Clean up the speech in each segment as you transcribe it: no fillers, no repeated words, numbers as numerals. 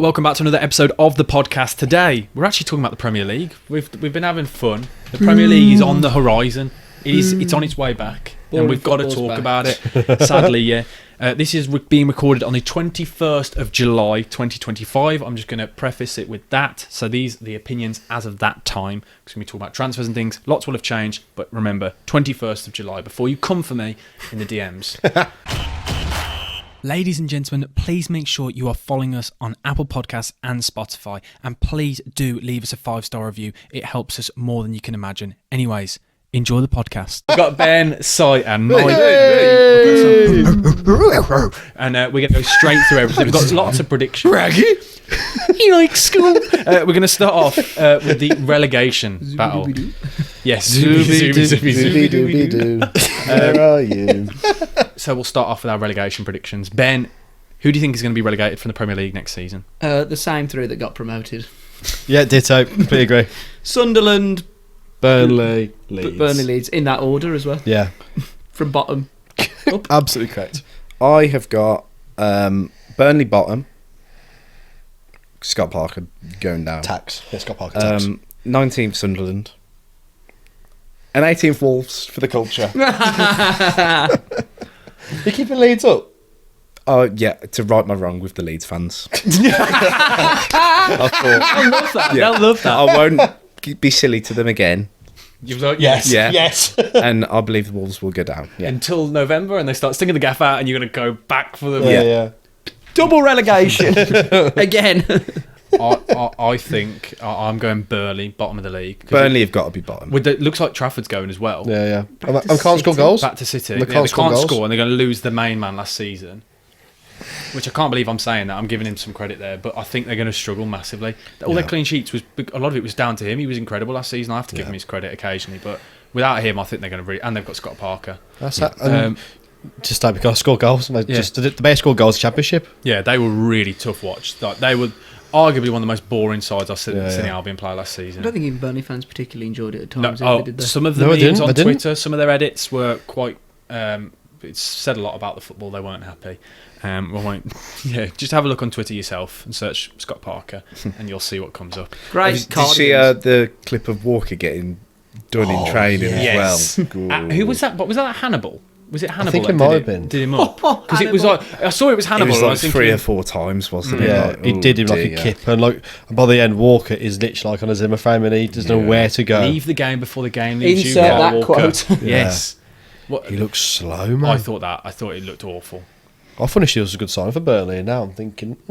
Right, welcome back to another episode of the podcast. Today, we're actually talking about the Premier League. We've been having fun. The Premier League is on the horizon. It's on its way back, and we've got to talk about it. Sadly, yeah. This is being recorded on the 21st of July, 2025. I'm just going to preface it with that. So these are the opinions as of that time. Because when we talk about transfers and things, lots will have changed. But remember, 21st of July, before you come for me in the DMs. Ladies and gentlemen, please make sure you are following us on Apple Podcasts and Spotify. And please do leave us a 5-star review. It helps us more than you can imagine. Anyways, enjoy the podcast. We've got Ben, Si and Mike. And we're going to go straight through everything. We've got lots of predictions. Raggy. You like school? We're going to start off with the relegation battle. Yes. Zooby-dooby-doo. Where are you? So we'll start off with our relegation predictions. Ben, who do you think is going to be relegated from the Premier League next season? The same three that got promoted. Yeah, ditto. Completely agree. Sunderland, Burnley, Leeds. Burnley, Leeds, in that order as well. Yeah. From bottom up. Absolutely correct. I have got Burnley bottom. Scott Parker going down. Tax. Yeah, Scott Parker tax. 19th Sunderland. And 18th Wolves for the culture. You keeping Leeds up? Oh, yeah, to right my wrong with the Leeds fans. I love that. Yeah. I love that. I won't be silly to them again. Yes. Yeah. Yes. And I believe the Wolves will go down. Yeah. Until November, and they start sticking the gaff out, and you're going to go back for them. Yeah. Double relegation. Again. I think I'm going Burnley, bottom of the league. Burnley have got to be bottom. It looks like Trafford's going as well. Yeah. I can't score goals. Back to City. They They can't can't score score, and they're going to lose the main man last season. Which I can't believe I'm saying that. I'm giving him some credit there, but I think they're going to struggle massively. All their clean sheets a lot of it was down to him. He was incredible last season. I have to give him his credit occasionally, but without him, I think they're going to and they've got Scott Parker. That's that. Just like because score goals. Just the best score goals championship. Yeah, they were really tough watch. Like, they were arguably one of the most boring sides I've seen Albion play last season. I don't think even Burnley fans particularly enjoyed it at times. Some of the memes on Twitter, some of their edits were quite. It said a lot about the football. They weren't happy. Just have a look on Twitter yourself and search Scott Parker, and you'll see what comes up. Great. Did you see the clip of Walker getting done in training yes. as well? Who was that? Was that Hannibal? Was it Hannibal? I think it might have been. Did him up because it was like I saw it was Hannibal. It was and I like was thinking, 3 or 4 times, wasn't it? Yeah, Like, he did him like a kip, and by the end, Walker is literally like on a Zimmer frame, and he doesn't know where to go. leave the game before the game leaves Insert you. Kyle that Walker. quote. Yes. He looks slow, man. I thought it looked awful. I finished it was a good sign for Burnley, and now I'm thinking, it's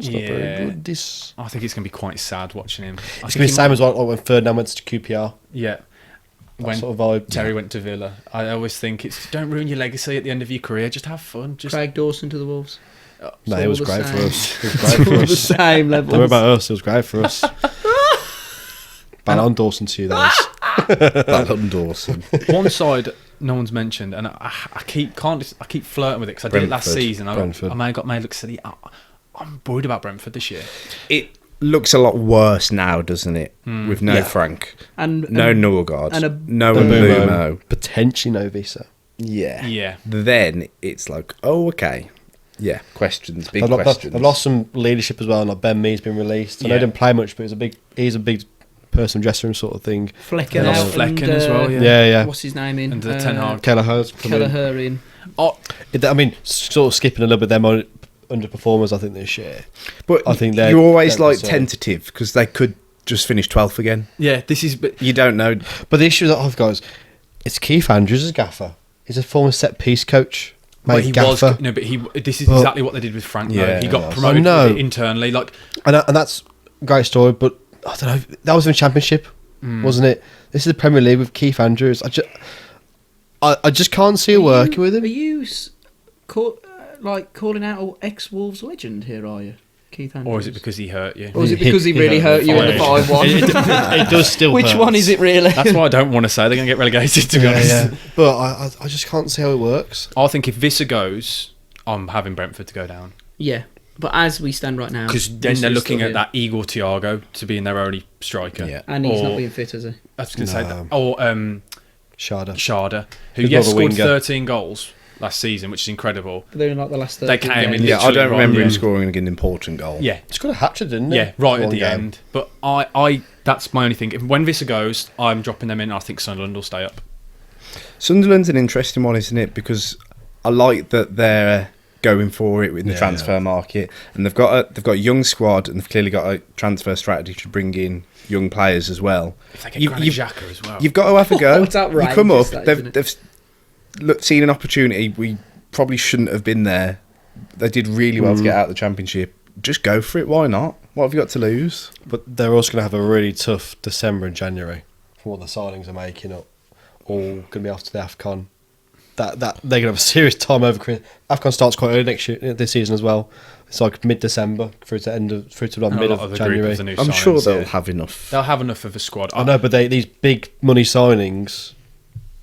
not Yeah. very good. This. I think it's going to be quite sad watching him. It's going to be the same as like when Ferdinand went to QPR. Yeah. When sort of vibe. Terry went to Villa, I always think don't ruin your legacy at the end of your career. Just have fun. Craig Dawson to the Wolves. No, it was all the great same. for us. It was great for The us. same level. Don't worry about us. It was great for us. Ballon Dawson to you, that is. Ballon Dawson. One side no one's mentioned, and I keep flirting with it because I did it last Brentford. season. Brentford. I may have got made look silly. I'm worried about Brentford this year. It looks a lot worse now, doesn't it? With no Frank, and no Norgard, and no Mbumo. Mbumo. Potentially no visa. Yeah. Then it's like, oh, okay. Yeah, questions, big questions. They've lost some leadership as well. Like Ben Mee's been released. I know he didn't play much, but he's a big person dressing room sort of thing. Flecken They out. lost Flecken and, as well. Yeah. What's his name in? And the Ten Hag. Kelleher's come in. Kelleher in. I mean, sort of skipping a little bit them underperformers, I think, this year. But I think you're always they're like concerned. tentative because they could just finish 12th again. Yeah, this is. But You don't know. But the issue that I've got is it's Keith Andrews as gaffer. He's a former set piece coach. But Mate, he gaffer. This is exactly what they did with Frank. Yeah, though. He got I promoted know. internally. Like, And that's a great story, but I don't know. That was in the Championship, wasn't it? This is the Premier League with Keith Andrews. I just can't see working with him. Are you calling out an ex-Wolves legend here, are you? Keith Andrews? or is it because he hurt you? Or is it because he really hurt you in the 5-1? It does still Which hurt. one is it really? That's why I don't want to say they're going to get relegated. To be honest, Yeah. But I just can't see how it works. I think if Visser goes, I'm having Brentford to go down. Yeah. But as we stand right now... Because then this they're is looking still at that Igor Thiago to be in their only striker. Yeah. And he's Or- not being fit, is he? I was going to say No. that. Or Shada. Sharda, who Who's yes more of a scored winger. 13 goals last season, which is incredible. They're in like the last. They came in. Yeah, I don't remember him Yeah. scoring an important goal. Yeah, It's got a hat-trick, didn't it? yeah, right at One the game. end. But I that's my only thing. When Visser goes, I'm dropping them in. I think Sunderland will stay up. Sunderland's an interesting one, isn't it? Because I like that they're going for it in the Yeah, transfer market, and they've got a young squad, and they've clearly got a transfer strategy to bring in young players as well. If they get Granit Xhaka as well. You've got to have a go. It's You outrageous, come up, that, isn't it? they've seen an opportunity. We probably shouldn't have been there. They did really well to get out of the Championship. Just go for it. Why not? What have you got to lose? But they're also going to have a really tough December and January from what the signings are making up. All going to be after the AFCON. That they're going to have a serious time over Christmas. AFCON starts quite early this season as well. It's like mid-December through to And mid a lot of the January. group of the new I'm sure signings, they'll yeah. have enough. They'll have enough of a squad. I know, but these big money signings.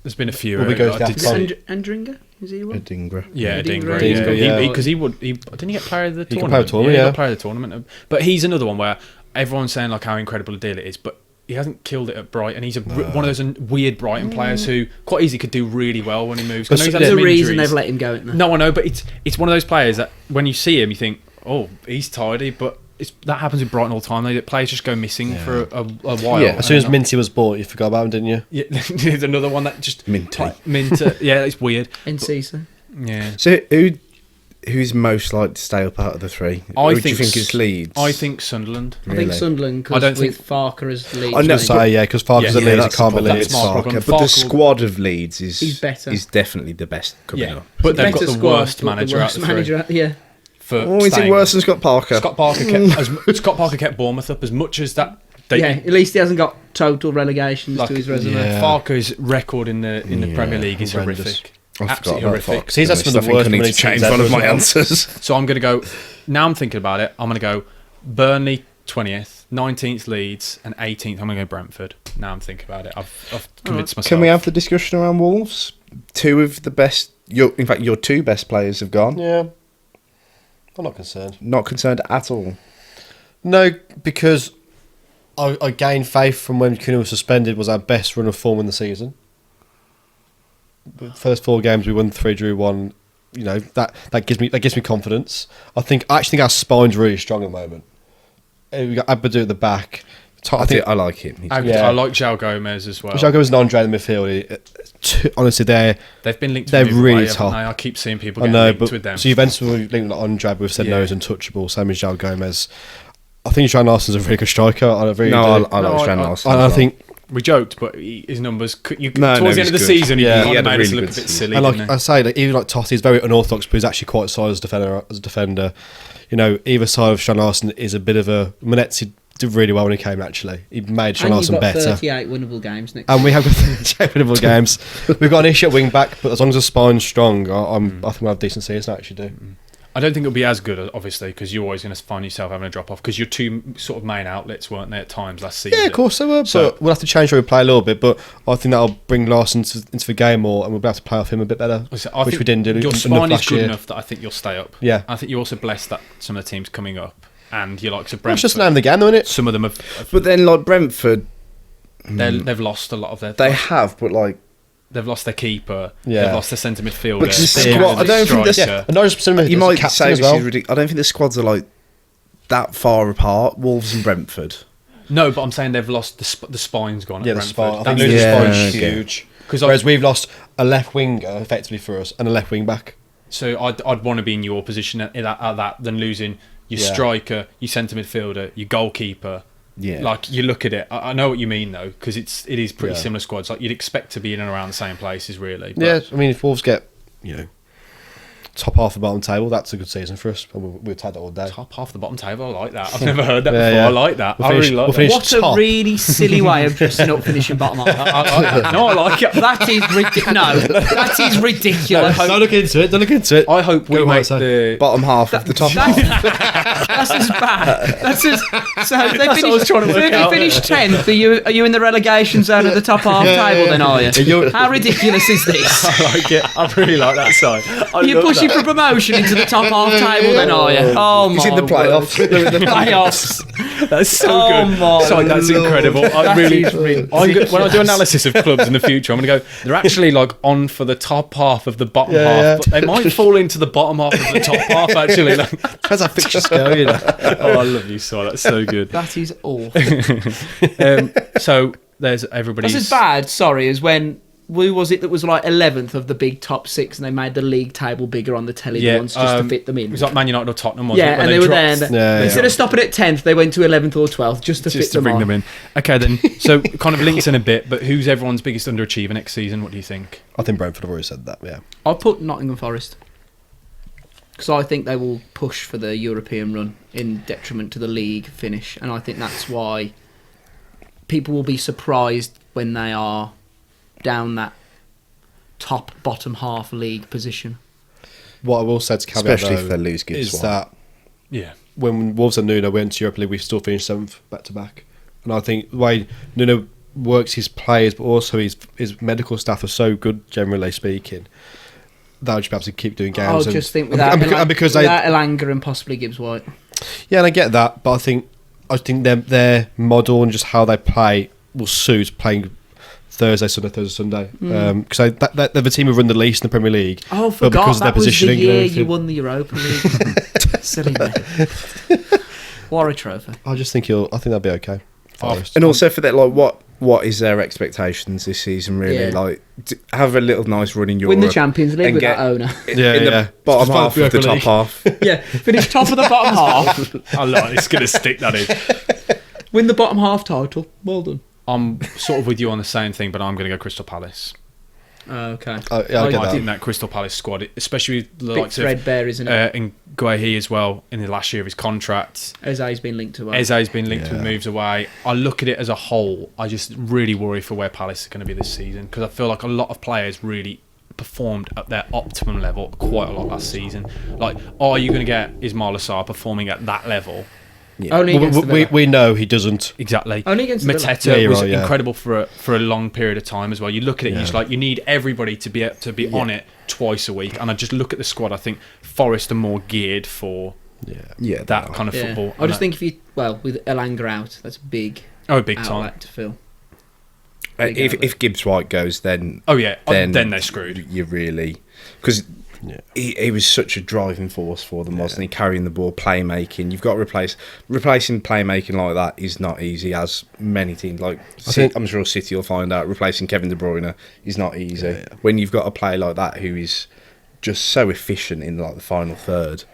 There's been a few. Will we go to the I did AFCON? see- Andringa? Is he one? Edinburgh. Yeah, Edinburgh, Edinburgh. yeah. Yeah, because he didn't he get player of the He got tournament. player of the tournament, he yeah. got player of the tournament. But he's another one where everyone's saying like how incredible a deal it is, but he hasn't killed it at Brighton. He's one of those weird Brighton players who quite easily could do really well when he moves. I know he's had There's a some reason injuries. they've let him go, isn't there? No, I know, but it's one of those players that when you see him, you think, oh, he's tidy, but that happens with Brighton all the time. Players just go missing for a while. Yeah. As soon as And Minty was bought, you forgot about him, didn't you? yeah, there's another one that just Minty. Minter. Yeah, it's weird. Encisa. Yeah. So who's most likely to stay up out of the three? Or do you think it's Leeds? I think Sunderland. I think Really? Sunderland, I don't because with Farker as lead. I know, So yeah, because Farker's Yeah, at Leeds, I that's can't the problem. believe That's my problem. But the Farke will- squad of Leeds He's better. is definitely the best coming Yeah, up. but they've got Better the squad, worst but the manager worst out of the three. manager, yeah. For Oh, is it staying. worse than Scott Parker? Scott Parker kept Bournemouth up as much as that. Yeah, at least he hasn't got total relegations to his resume. yeah. Farker's record in the Premier League is horrendous. horrific. I forgot Absolutely about horrific. Fox. He's had some of the I think worst I need money to change teams one ever of my as well. answers. So I'm going to go. Now I'm thinking about it. I'm going to go Burnley 20th, 19th Leeds, and 18th. I'm going to go Brentford. Now I'm thinking about it. I've convinced myself. Can we have the discussion around Wolves? Two of the best. In fact, your two best players have gone. Yeah, I'm not concerned. Not concerned at all. No, because I gained faith from when Kuna was suspended. Was our best run of form in the season. The first 4 games we won 3, drew 1. You know that gives me confidence. I actually think our spine's really strong at the moment. We got Abadou at the back. I think I like him. I like João Gomez as well. Jago is an Andre in the midfield. Honestly, They've been linked. they're to really away, top. I keep seeing people I get know, linked but with them. so Juventus will link with Andre, but we've said no, Yeah. he's untouchable. Same as João Gomez. I think Sean Larson's a really good striker. I really do. I No, like Strand I- Larson. And as I well. think, We joked, but his numbers. No, Towards the no, end of he's the good. season, Yeah. he He had a made us really look a good bit season. silly. and Didn't like he? I say, like, even like Totti's very unorthodox, but he's actually quite solid as a defender. You know, either side of Sean Larson is a bit of a. Manetzi did really well when he came. Actually, he made Sean And Larson you've got better. 38 winnable games next And we have got 38 winnable games. We've got an issue at wing back, but as long as the spine's strong, I think we'll have a decent season. I actually do. I don't think it'll be as good, obviously, because you're always going to find yourself having a drop off because your two sort of main outlets weren't there at times last season. Yeah, of course they were. So- But we'll have to change how we play a little bit. But I think that'll bring Larson into the game more, and we'll be able to play off him a bit better, I think which we didn't do. Your enough spine is last good year. enough that I think you'll stay up. Yeah. I think you're also blessed that some of the teams coming up, and you're like so Well, it's Brentford. just the name of the game, though, isn't it? Some of them have. But then, like Brentford, They've lost a lot of their. they have. But like, They've lost their keeper. Yeah. They've lost their centre midfielder. But the they've squad- lost I don't think their this- striker. And not just some of you it's might captain say as this well. is ridiculous. I don't think the squads are like that far apart. Wolves and Brentford. No, but I'm saying they've lost the spine's gone. Yeah, at the Brentford. spine. I think That's losing the the Yeah, spine is okay. huge. Because Whereas we've lost a left winger effectively for us and a left wing back. So I'd want to be in your position at that than losing your Yeah. striker, your centre midfielder, your goalkeeper. Yeah. Like you look at it, I know what you mean though, because it is pretty Yeah. similar squads. Like you'd expect to be in and around the same places, really. But Yeah, I mean, if Wolves get, top half of the bottom table, that's a good season for us. We'll take that all day. top half of the bottom table, I like that. I've never heard that Yeah, before. yeah. I like that. We'll I finish- really like we'll that. finish What a top. really silly way of dressing up finishing bottom half. No, I like it. That is ridiculous. No, that is ridiculous. Don't look into it. Don't look into it. I hope we Go, make mate, the. Bottom half of the top half. That's as bad. That's as. So they That's what I was trying to work out. finished 10th. Are you in the relegation zone at the top half table? Then are you? How ridiculous is this? I like it. I really like that side. I You're love pushing pushing for promotion into the top half table then, are you? Oh my He's in the playoffs. word. The playoffs. That's so Oh good. my Sorry, that's Lord. incredible. I That really, is when I do analysis of clubs in the future, I'm going to go, they're actually like on for the top half of the bottom Yeah, half, yeah. but they might fall into the bottom half of the top half, actually. Like, Depends how fixtures go, you know. oh, I love you, so that's so good. That is awful. So there's everybody's. That's as bad, sorry, as when, who was it that was like 11th of the big top 6 and they made the league table bigger on the telly once just to fit them in? It was like Man United or Tottenham, wasn't it? Yeah, when and they were there. dropped- And Yeah, instead yeah. of stopping at 10th, they went to 11th or 12th just to fit just to them bring on. them in. Okay, then. So kind of links in a bit, but who's everyone's biggest underachiever next season? What do you think? I think Brentford have already said that, yeah. I'll put Nottingham Forest. Because I think they will push for the European run in detriment to the league finish. And I think that's why people will be surprised when they are down that top bottom half league position. What I will say to caveat, Especially though, if they lose Gibbs is one. that Yeah. when Wolves and Nuno went to Europa League, we still finished 7th back to back. And I think the way Nuno works his players, but also his medical staff are so good, generally speaking, they'll just be able to keep doing I'll games. just think without because Elanga and possibly Gibbs White. yeah, and I get that, but I think their model and just how they play will suit playing Thursday, Sunday. Because they're the team who run the least in the Premier League. Oh, but forgot because of their that was the positioning and year you everything. won the Europa League. Silly me. What a trophy. I just think I think they'll be okay. Forest. And also for that, like, what is their expectations this season? Really, Yeah. like, have a little nice run in Europe, Win the Champions League and with get that owner. Yeah, in yeah. the bottom Just half find of the the top League. half. Yeah, finish top of the bottom half. I like it's going to stick, that is. Win the bottom half title. Well done. I'm sort of with you on the same thing, but I'm going to go Crystal Palace. Okay. Yeah, I get I that. think that Crystal Palace squad, especially with the Bit likes of threadbare, isn't it? and Guehi as well in the last year of his contract. Eze's been linked to. Eze's been linked with Yeah. moves away. I look at it as a whole. I just really worry for where Palace are going to be this season because I feel like a lot of players really performed at their optimum level quite a lot last season. Like, are you going to get Ismail Assar performing at that level? Only Well, against the Villa. we know he doesn't. Exactly. Only against the Villa. Mateta Yeah, you're was right, yeah. incredible for a long period of time as well. You look at it, Yeah. you're just like, you need everybody to be on it twice a week. And I just look at the squad. I think Forest are more geared for Yeah, that kind of Yeah. football. I just think if you, with Elanga out, that's a big big time. outlet to fill. if Gibbs White goes, then Oh yeah, then they're screwed. You really, because he was such a driving force for them, wasn't he? Carrying the ball, playmaking. You've got to replacing playmaking like that is not easy. As many teams like I'm sure City will find out. Replacing Kevin De Bruyne is not easy when you've got a player like that who is just so efficient in like the final third.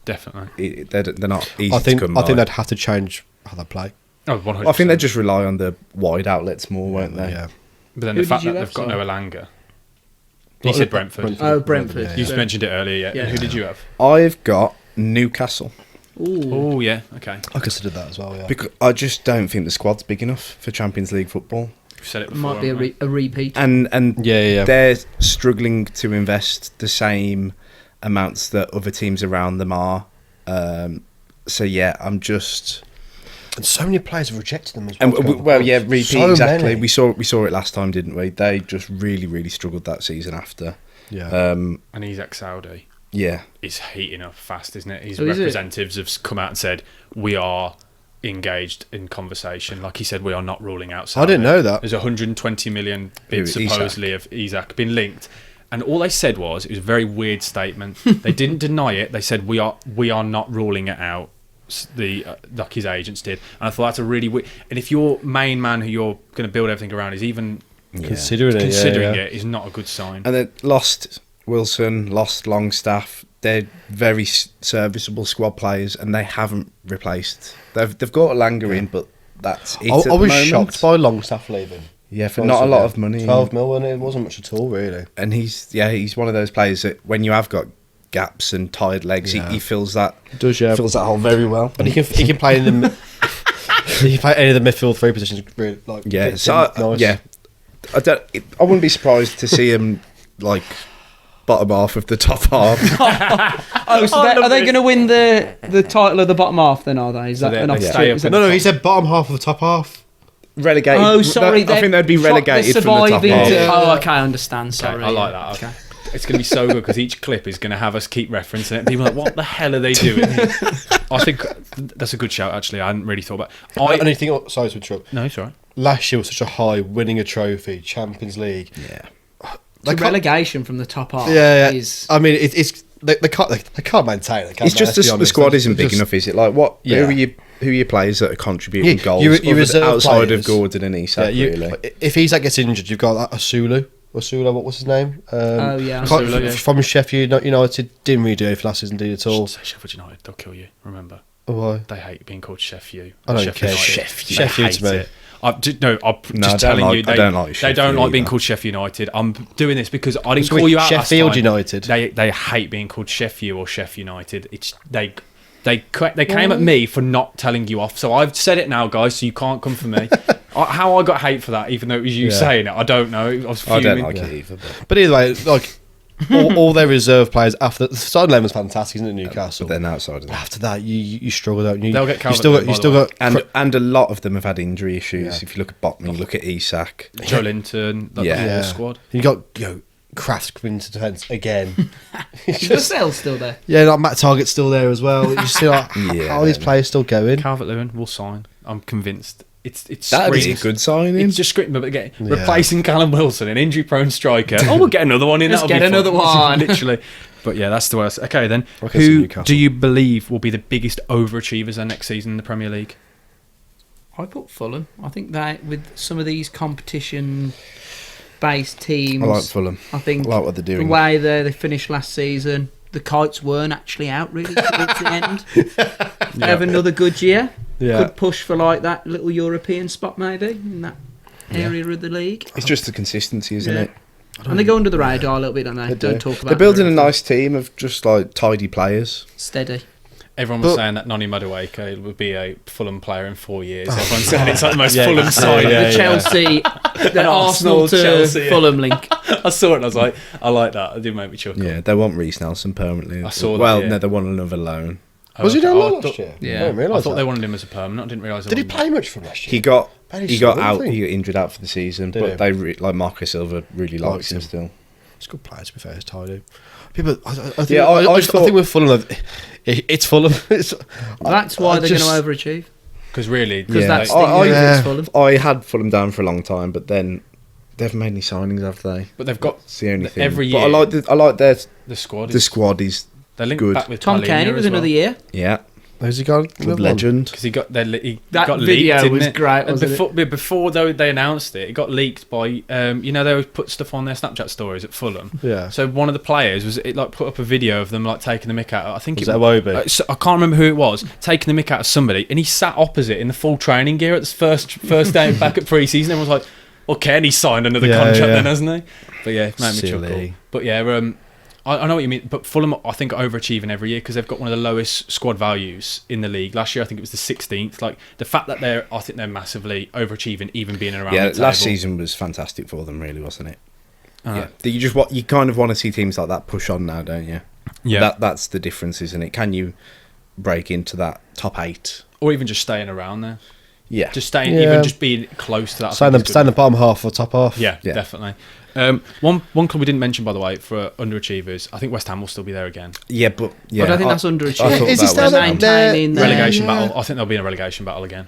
Definitely. They're not easy I think to come I think by. they'd have to change how they play. Oh, 100%. I think they just rely on the wide outlets more, won't they? Yeah. But then Who the fact did you that have, they've got sorry? no Elanga. You said Brentford. Oh, Brentford. You just mentioned it earlier. Yeah. Yeah. Who did you have? I've got Newcastle. Ooh. Oh yeah. Okay. I considered that as well. Yeah. Because I just don't think the squad's big enough for Champions League football, We've said it before. Might be haven't we? a repeat. and Yeah. they're struggling to invest the same amounts that other teams around them are. So yeah, I'm just And so many players have rejected them as well. and repeat So exactly. many. We saw it last time, didn't we? They just really struggled that season after. Yeah. And he's ex-Saudi. Yeah, It's heating up fast, isn't it? His Oh, is it? representatives have come out and said we are engaged in conversation. Like he said, we are not ruling out Saudi. I didn't know that. There's 120 million bids Who, Isak? supposedly of Isak been linked, and all they said was it was a very weird statement. They didn't deny it. They said we are not ruling it out. Like his agents did, and I thought that's a really weird. And if your main man who you're going to build everything around is even Considering it is not a good sign. and they lost Wilson, lost Longstaff. They're very serviceable squad players, and they haven't replaced. They've got Elanga in, but that's it. I at the was moment. shocked by Longstaff leaving. Yeah, for not a lot of money. 12 mil, and it wasn't much at all, really. And he's one of those players that when you have got gaps and tired legs, Yeah. he fills that Does fills that hole very well. And he can play in the he can play any of the midfield three positions. Really, like Yeah, fits so in nice. yeah, I wouldn't be surprised to see him like bottom half of the top half. Oh, so are they going to win the title of the bottom half then, are they? Is So that they- an they option? stay up Is that- No, he said bottom half of the top half. Relegated. Oh, sorry. I think they'd be relegated they're from the top surviving half. to- Oh, okay, I understand. Sorry. I like that. Okay. It's going to be so good because each clip is going to have us keep referencing it. People are like, what the hell are they doing? I think that's a good shout, actually. I hadn't really thought about it. Anything? Sorry to interrupt. No, it's all right. Last year was such a high, winning a trophy, Champions League. Yeah. The relegation from the top half is... I mean, it's they can't maintain it. It's just the squad isn't big enough, is it? Like, what? Yeah. Who are your players that are contributing goals your reserve outside players, of Gordon and Isak, really? If Isak gets injured, you've got Asulu, what was his name? Asulu, from Sheffield United. Didn't really do it for last season, did at all. Say Sheffield United, they'll kill you. Remember, why? they hate being called Sheffield. I don't care. Sheffield to me. I'm just telling you, they don't like being called Sheffield United. I'm doing this because I didn't call you out last time. Sheffield United. They hate being called Sheffield or Sheffield United. They came at me for not telling you off. So I've said it now, guys. So you can't come for me. How I got hate for that, even though it was you saying it, I don't know. I was fuming. I don't like it either. But either way, like all their reserve players after the starting 11 was fantastic, isn't it? Newcastle. But then outside of that, after that, you struggle, don't you? They'll get you still got and a lot of them have had injury issues. If you look at Botman, you look at Isak, Joe Linton, the whole squad. You got Kraft coming into defence again. Is Lascelles still there? Yeah, like Matt Targett's still there as well. You see, like, how are these players still going? Calvert-Lewin will sign. I'm convinced. It's that is a good signing. It's just screaming, but again, replacing Callum Wilson, an injury-prone striker. We'll get another one in. Let's get another one, literally. But yeah, that's the worst. Okay, then who do you believe will be the biggest overachievers next season in the Premier League? I put Fulham. I think that with some of these competition-based teams, I like Fulham. I think I like what they're doing. The way they finished last season, the kites weren't actually out really towards the end. They have another good year. Yeah. Could push for like that little European spot maybe in that area of the league. It's just the consistency, isn't it? And they go under the radar a little bit, don't they? Don't talk about. They're building a nice team of just like tidy players. Steady. Everyone was saying that Noni Madueke would be a Fulham player in 4 years. Everyone's saying it's like the most Fulham side. The Chelsea, the Arsenal to Chelsea, Fulham link. I saw it and I was like, I like that. It did make me chuckle. Yeah, they want Reece Nelson permanently. I saw that. Well, no, they want another loan. Was he down last year? Yeah. I didn't realise I thought that. they wanted him as a permanent. I didn't realise. Did he play much from last year? He got out. Thing. He got injured out for the season, Did but he? they like Marco Silva really likes him still. It's a good player, to be fair. It's tidy. People, I think with Fulham, it's Fulham. That's why they're going to overachieve. Because really, Because that's the Fulham. I had Fulham down for a long time, but then they haven't made any signings, have they? But they've got It's the only thing. every But year. I like their The squad. the squad is They're linked good. back with Tom Palhinha Kenny was as well. another year. Yeah, Who's he gone? good legend. Because he got That got video leaked, didn't was it? great, And wasn't before they announced it, it got leaked by they always put stuff on their Snapchat stories at Fulham. Yeah. So one of the players put up a video of them like taking the mick out. I think Was it that Iwobi? I can't remember who it was taking the mick out of somebody, and he sat opposite in the full training gear at the first day back at pre-season. Everyone was like, "Well, Kenny signed another contract then, hasn't he?" But yeah, it made me chuckle. But yeah, I know what you mean, but Fulham, I think, are overachieving every year because they've got one of the lowest squad values in the league. Last year, I think it was the 16th. Like the fact that I think they're massively overachieving, even being around. Yeah, the last table. season was fantastic for them, really, wasn't it? You kind of want to see teams like that push on now, don't you? Yeah, that's the difference, isn't it? Can you break into that top 8, or even just staying around there? Yeah, Just even just being close to that. Stay in the bottom half or top half. Yeah, definitely. One club we didn't mention, by the way, for underachievers, I think West Ham will still be there again. Yeah, but I don't think that's underachieving. Is he still maintaining the Relegation battle. I think they'll be in a relegation battle again.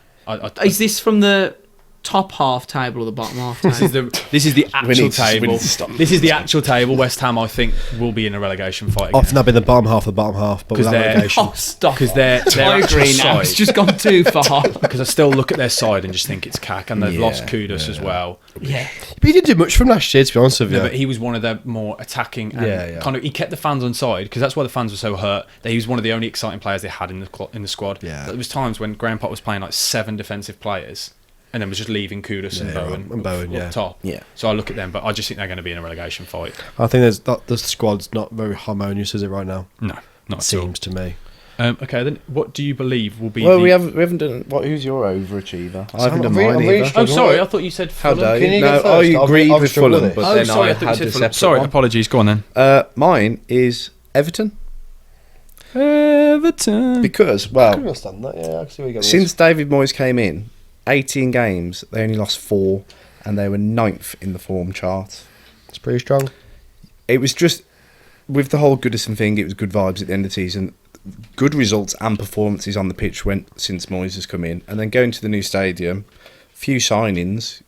Is this from the top half table or the bottom half table? This is the We actual need table. to stop. This is the actual table. West Ham, I think, will be in a relegation fight again. Often I've been the bottom half of the bottom half, but 'Cause without they're- relegation. Oh, stop. Because their I actual agree now. It's side. just gone too far. Because I still look at their side and just think it's cack, and they've Yeah, lost Kudus as well. Yeah. But he didn't do much from last year, to be honest with you. No, but he was one of their more attacking and kind of. He kept the fans on side because that's why the fans were so hurt. That he was one of the only exciting players they had in the squad. Yeah. There was times when Graham Potter was playing like 7 defensive players, and then was just leaving Kudus and Bowen up top. Yeah. So I look at them, but I just think they're going to be in a relegation fight. I think the squad's not very harmonious, is it, right now? No, not It seems to me. Okay, then what do you believe will be? Well, we haven't done. Who's your overachiever? I haven't done I'm mine really either. Oh, sorry, I thought you said How Fulham. dare Can you? you go No, first? I agreed I've with struggled Fulham, with it. but Oh, then sorry, I I thought you had said a Fulham. separate Sorry, one. apologies. Go on then. Mine is Everton Everton. because, I well, can understand that, yeah. I can see where you're going. since David Moyes came in, 18 games, they only lost 4, and they were 9th in the form chart. It's pretty strong. It was just with the whole Goodison thing, it was good vibes at the end of the season. Good results and performances on the pitch since Moyes has come in, and then going to the new stadium, few signings,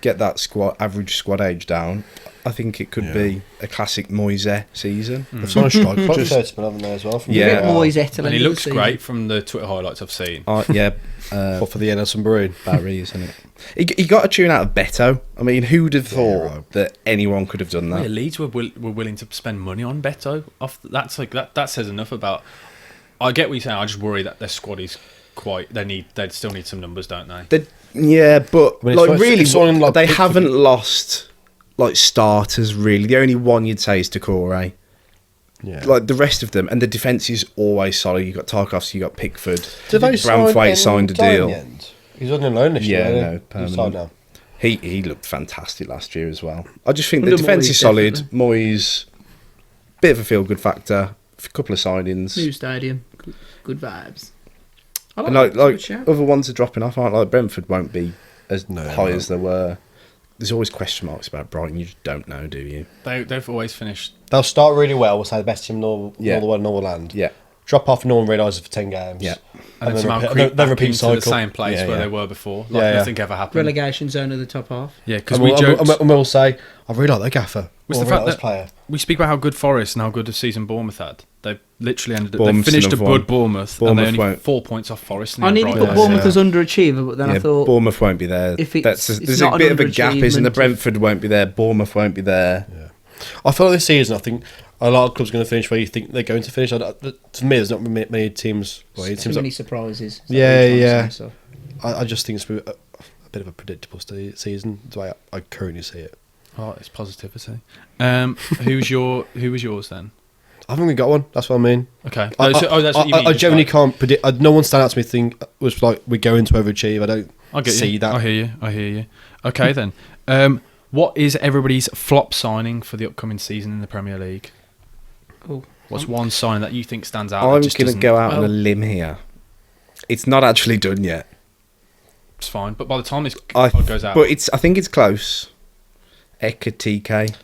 get that average squad age down. I think it could be a classic Moyes season. They've signed a striker, probably 30 haven't they, as well? From Yeah. Moyes, And he looks great from the Twitter highlights I've seen. What for the NL Submarine? Barry, isn't it? He got a tune out of Beto. I mean, who'd have thought that anyone could have done that? Yeah, Leeds were willing to spend money on Beto. That says enough about. I get what you're saying. I just worry that their squad is quite. They still need some numbers, don't they? But I mean, really, they haven't lost like starters. Really, the only one you'd say is Decore. Yeah. Like the rest of them, and the defence is always solid. You got Tarkovsky, you got Pickford. Did they Braithwaite signed a deal. He's on loan this year. No, He's permanent. now. He looked fantastic last year as well. I just think Under the defence Moyes, is solid. definitely. Moyes, bit of a feel good factor. A couple of signings. New stadium, good vibes. I And like like good shout. other ones are dropping off, aren't like Brentford won't be as No, high no. as they were. There's always question marks about Brighton. You just don't know, do you? They've always finished. They'll start really well. We'll say the best team in Yeah. Northern Yeah, Drop off and no one realises for 10 games. Yeah. And then somehow repeat- creep then back repeat into cycle. the same place Yeah, where yeah. they were before. Like Yeah, nothing ever happened. Relegation zone of the top half. Yeah, because And we joked. we'll say, I really like that gaffer. Was Or the I fact really like this that- player. We speak about how good Forest and how good a season Bournemouth had. They literally ended. They Bournemouth's finished another above one. Bournemouth, Bournemouth and they only won't- 4 points off Forest. I nearly Brighton. thought Bournemouth yeah. was underachiever, but then I thought Bournemouth won't be there. if it's- There's not a an bit of a gap, isn't there? underachievement. Brentford won't be there. Bournemouth won't be there. I feel like this season, I think a lot of clubs are going to finish where you think they're going to finish. To me, there's not many teams. Well, it too seems many like, surprises. Is that Yeah, what you're trying to yeah. say, so? I just think it's a bit of a predictable season, the way I currently see it. Oh, it's positivity. Who was yours then? I haven't really got one. That's what I mean. Okay. That's what you mean. I just generally like- can't predict. No one stand out to me. Think was like we're going to overachieve. I don't I get see you. that. I hear you. Okay then. What is everybody's flop signing for the upcoming season in the Premier League? Oh, What's one signing that you think stands out? I'm that going just to doesn't- go out on well- a limb here. It's not actually done yet. It's fine, but by the time this I goes out, I think it's close. Ekatike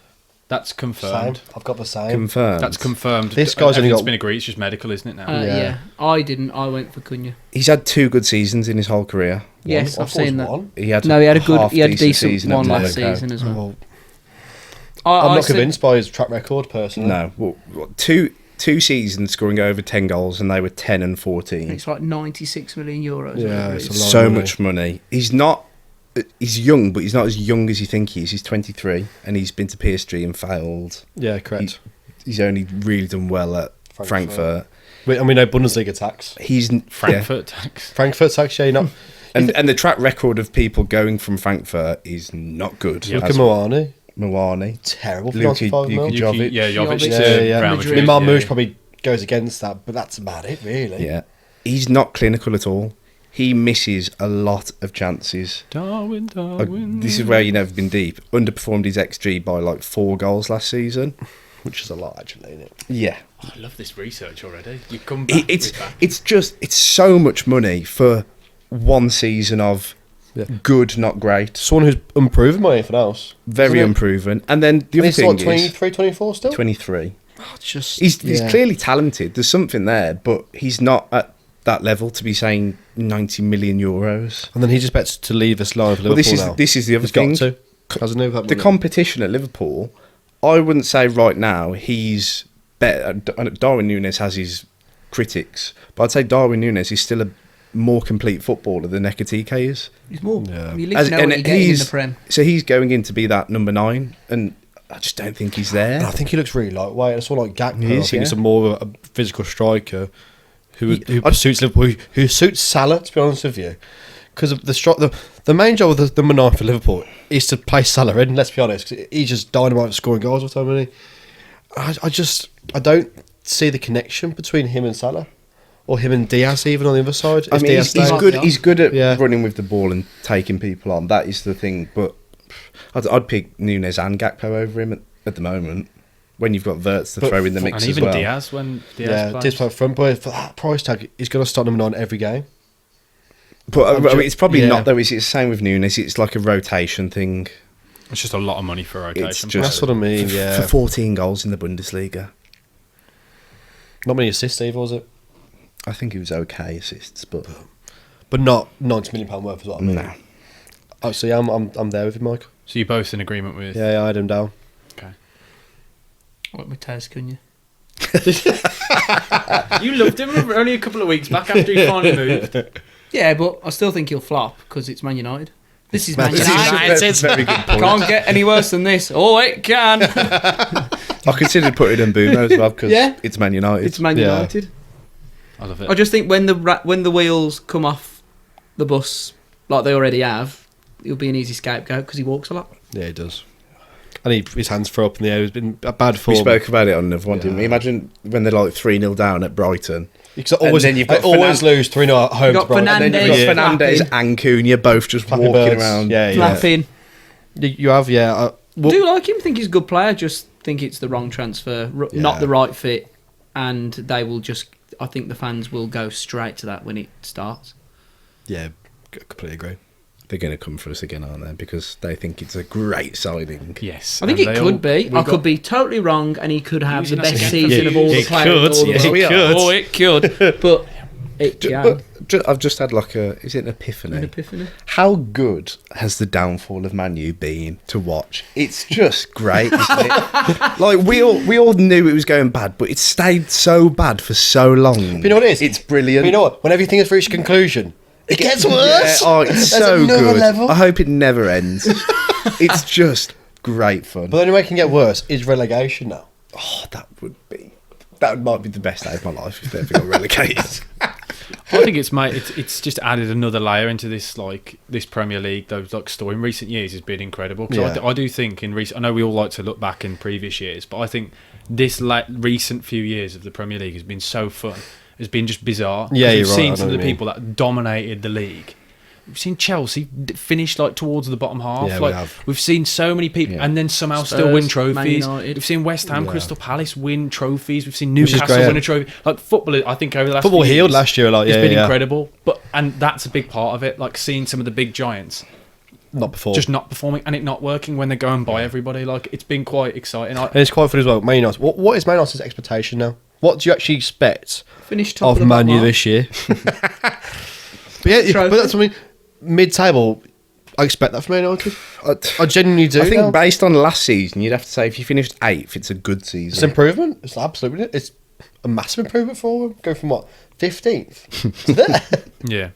that's confirmed. Same. I've got the same. confirmed. That's confirmed. This guy's only Everything's got- been agreed. It's just medical, isn't it now? Yeah. yeah. I didn't. I went for Cunha. He's had 2 good seasons in his whole career. Yes, I I've thought it was seen that. one. He had No, he had a good. He had a half-decent decent season at one last Monaco. season as well. Well, I I'm not said- convinced by his track record, personally. No, well, two seasons scoring over 10 goals, and they were 10 and 14. It's like 96 million euros. Yeah, whatever it it's is. a lot. So of money. much money. He's not. He's young, but he's not as young as you think he is. He's 23, and he's been to PSG and failed. Yeah, correct. He's only really done well at Frankfurt. And we know Bundesliga tax. He's Frankfurt tax. Frankfurt's actually not. and the track record of people going from Frankfurt is not good. Yeah. Look at Moani. Mawani. Terrible for Luka 95 mil. Jovic. Yeah, Jovic Jovic. to Yeah, yeah. Real Madrid. Madrid. Marmoush yeah. probably goes against that, but that's about it, really. Yeah, he's not clinical at all. He misses a lot of chances. Darwin. This is where you know I've been deep. Underperformed his XG by like 4 goals last season. Which is a lot, actually, isn't it? Yeah, Oh, I love this research already. You come back. it's with that. it's so much money for one season of Yeah. good, not great, Someone who's unproven by anything else. very Isn't it? unproven. And then the And other he's like thing 23, 24 still? is 23. Just, He's yeah. clearly talented. There's something there, but he's not at that level to be saying 90 million euros. And then he just bets to leave this line for Liverpool Well, this is the other He's thing. got to. Hasn't he? With that The money? competition at Liverpool, I wouldn't say right now he's better. Darwin Núñez has his critics, but I'd say Darwin Núñez is still a more complete footballer than Ekatike is. He's more. Yeah. You at least know what you're getting in the Prem. So he's going in to be that number 9, and I just don't think he's And I there. think he looks really lightweight. I saw like Gakpo. He I is, think he's yeah. a more of a physical striker who I- suits Liverpool, who suits Salah, to be honest with you. Because the main job of the number 9 for Liverpool is to play Salah in, let's be honest. 'Cause he's just dynamite at scoring goals all the time, really. I don't see the connection between him and Salah. Or him and Diaz even on the other side. I If mean, Diaz he's stays- good. He's good at Yeah. running with the ball and taking people on. That is the thing. But I'd pick Núñez and Gakpo over him at the moment. When you've got Wirtz to But- throw in the And mix as even well. Diaz when Diaz Yeah, plays. Diaz play front, but for that price tag, he's going to start number 9 every game. But I'm it's probably yeah. not though. It's the same with Núñez. It's like a rotation thing. It's just a lot of money for rotation. just- That's what I mean, for, yeah. for 14 goals in the Bundesliga. Not many assists either, was it? I think he was okay assists, but not £90 million worth as well. no. Oh, so yeah, I'm there with you, Mike. So you're both in agreement with? Yeah, I had him down. Okay. What with Tez, couldn't you? You loved him only a couple of weeks back after he finally moved. Yeah, but I still think he'll flop because it's Man United. This is Man This is United. Very good point. Can't get any worse than this. Oh, it can. I considered putting in Mbeumo as well because Yeah. it's Man United. It's Man Yeah. United. I love it. I just think when the wheels come off the bus like they already have, he'll be an easy scapegoat because he walks a lot. Yeah, he does. And his hands throw up in the air. He's been a bad form. We spoke about it on another one, didn't we? Yeah. Imagine when they're like 3-0 down at Brighton. Because always, And then you've got they always lose 3-0 at home. You've got to Brighton. Fernandes. And then you've got Yeah. Fernandes Flapping. and Cunha both just Flapping walking birds. around. Yeah, yeah. Flapping. You have, yeah. Do like him, think he's a good player, just think it's the wrong transfer, not Yeah. the right fit, and they will just, I think the fans will go straight to that when it starts. Yeah, completely agree. They're going to come for us again, aren't they? Because they think it's a great signing. Yes. I think and it they could all- be. we've I got- could be totally wrong, and he could have the Using us best again. season of all the It players. could, all the yes, it players. could. Oh, it could. But it can. But I've just had like is it an epiphany? An epiphany. How good has the downfall of Man U been to watch? It's just great, isn't it? Like we all knew it was going bad, but it stayed so bad for so long. But you know what it is? It's brilliant. But you know what? When everything has reached a conclusion, it gets worse. Yeah, oh, it's There's so another good. level. I hope it never ends. It's just great fun. But the only way it can get worse is relegation now. Oh, that might be the best day of my life if they ever got relegated. I think it's just added another layer into this Premier League. Those story in recent years has been incredible. 'Cause Yeah. I do think I know we all like to look back in previous years, but I think this recent few years of the Premier League has been so fun. It's been just bizarre. 'Cause Yeah, we've you're right, I seen know some of what the you mean. people that dominated the league. We've seen Chelsea finish towards the bottom half. Yeah, we have. We've seen so many people, Yeah. and then somehow still Spurs, win Man trophies. United. We've seen West Ham, Yeah. Crystal Palace win trophies. We've seen Which is Newcastle great. win a trophy. Like football, I think over the last Football few healed years, last year a lot. it's Yeah, been yeah. incredible, and that's a big part of it. Like seeing some of the big giants Not before. just not performing and it not working when they go and buy everybody. Like it's been quite exciting. And it's quite fun as well. Man United. What is Man United's expectation now? What do you actually expect Finish top of of the Man bottom U half. this year? But yeah, Trophy. but that's something mid-table. I expect that from Man United. I genuinely do. I think now. based on last season, you'd have to say if you finished 8th, it's a good It's season. an improvement. It's absolutely. It's a massive improvement for them. Go from what 15th to there. Yeah,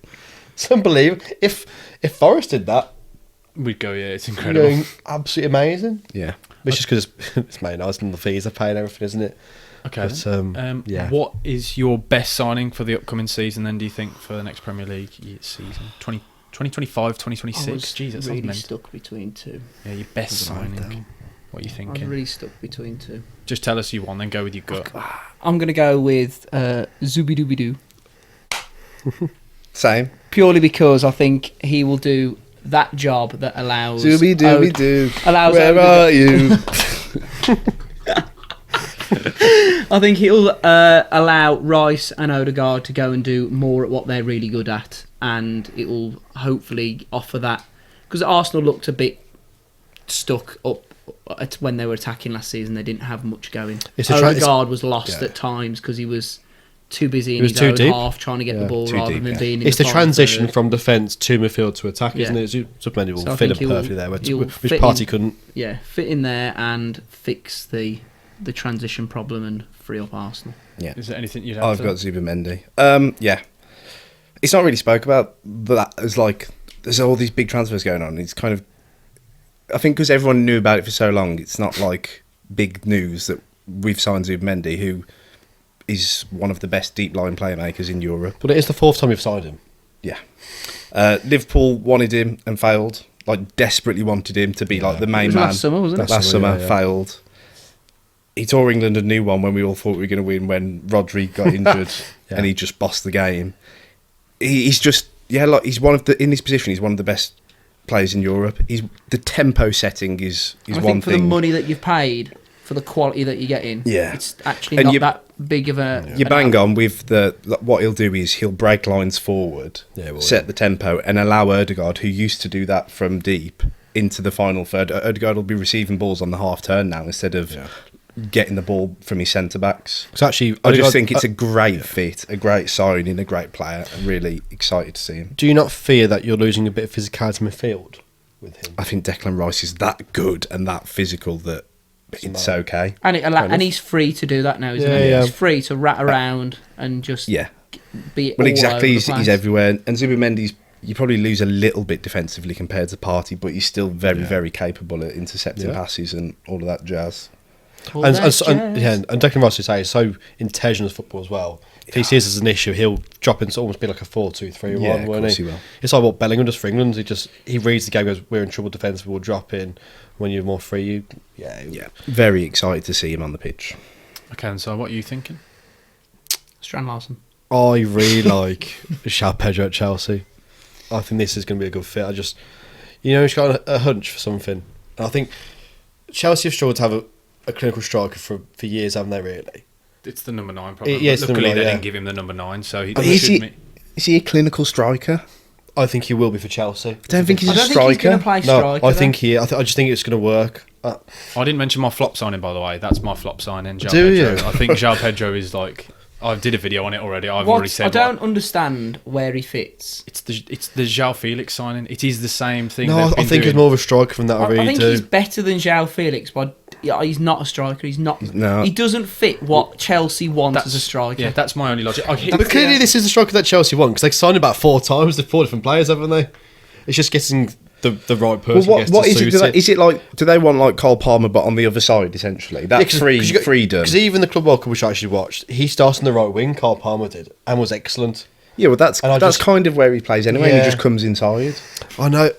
It's unbelievable. If Forest did that, we'd go. Yeah, it's you're incredible. going absolutely amazing. Yeah. It's just because it's Man United and the fees are paying everything, isn't it? Okay. But, yeah. What is your best signing for the upcoming season? Then do you think for the next Premier League season 2025, 2026? I was Jeez, that sounds really mental. stuck between two. Yeah, your best signing. What are you I was thinking? really stuck between two. Just tell us you want, then go with your gut. I'm going to go with Zooby-Dooby-Doo. Same. Purely because I think he will do that job that allows... Dooby dooby doo. Allows Where are you? I think he'll allow Rice and Odegaard to go and do more at what they're really good at, and it will hopefully offer that, because Arsenal looked a bit stuck up at when they were attacking last season. They didn't have much going. It's a tra- Odegaard was lost yeah. at times because he was too busy in was his too own deep. half trying to get the Yeah. ball Too rather deep, than yeah. being in It's the final transition third. from defence to midfield to attack, Yeah. isn't it? Supplementary will So I fit think him he'll- perfectly there, he'll which fit Party in. couldn't. Yeah, fit in there and fix the transition problem and free up Arsenal. Yeah. Is there anything you'd have I've to... got Zubimendi. Yeah. It's not really spoke about, but that is like, there's all these big transfers going on. It's kind of, I think because everyone knew about it for so long, it's not like big news that we've signed Zubimendi, who is one of the best deep line playmakers in Europe. But it is the fourth time we've signed him. Yeah. Liverpool wanted him and failed. Like, desperately wanted him to be like the It main was man. last summer, wasn't it? Last summer, yeah. failed. He tore England a new one when we all thought we were going to win when Rodri got injured Yeah. and he just bossed the game. He's just, like he's one of the, in this position, he's one of the best players in Europe. The tempo setting is I one think for thing. the money that you've paid, for the quality that you're getting, Yeah. it's actually And not you- that big of a... You bang on with what he'll do is he'll break lines forward, Yeah, well, set the tempo, and allow Odegaard, who used to do that from deep, into the final third. Odegaard will be receiving balls on the half turn now instead of getting the ball from his centre backs. So actually, I just think it's a great fit, a great signing, a great player. I'm really excited to see him. Do you not fear that you're losing a bit of physicality in midfield with him? I think Declan Rice is that good and that physical that it's okay. And he's free to do that now, isn't he? Yeah. He's free to rat around and just be Well, all exactly. over the place. He's everywhere. And Zubimendi's, you probably lose a little bit defensively compared to Partey, but he's still very, very capable at intercepting passes and all of that jazz. And Declan Rice, you say, is so intelligent as football as well. If he sees this as an issue, he'll drop into almost be like a 4-2-3-1, Yeah, of won't course he? he will. It's like what Bellingham does for England. He reads the game, goes, we're in trouble defensively, we'll drop in. When you're more free, Very excited to see him on the pitch. Okay, and so what are you thinking? Strand Larsen. I really like João Pedro at Chelsea. I think this is going to be a good fit. He's got a hunch for something. And I think Chelsea have struggled to have a clinical striker for years, haven't they, really? It's the number 9 problem. Yeah, it's the Luckily, number 9, they didn't give him the number 9, so he Is should is he a clinical striker? I think he will be for Chelsea. I don't think he's I a don't think he's going to striker. play No, striker. I think he. I just think it's going to work. I didn't mention my flop signing, by the way. That's my flop signing, João Do Pedro. you? I think João Pedro is like... I did a video on it already. I've already said I don't understand where he fits. It's the João Felix signing. It is the same thing. No, they've I been think he's doing. more of a striker from that. I I really think do. he's better than João Felix, but he's not a striker. He's not. No. He doesn't fit what Chelsea wants as a striker. Yeah, that's my only logic. But clearly, this is the striker that Chelsea want because they signed about 4 times. They're 4 different players, haven't they? It's just getting the right person. Well, what is it? Is it like? Do they want like Cole Palmer, but on the other side, essentially? That's freedom. Because even the Club World Cup, which I actually watched, he started on the right wing. Carl Palmer did, and was excellent. Yeah, well, that's kind of where he plays anyway. And Yeah. he just comes inside. I know.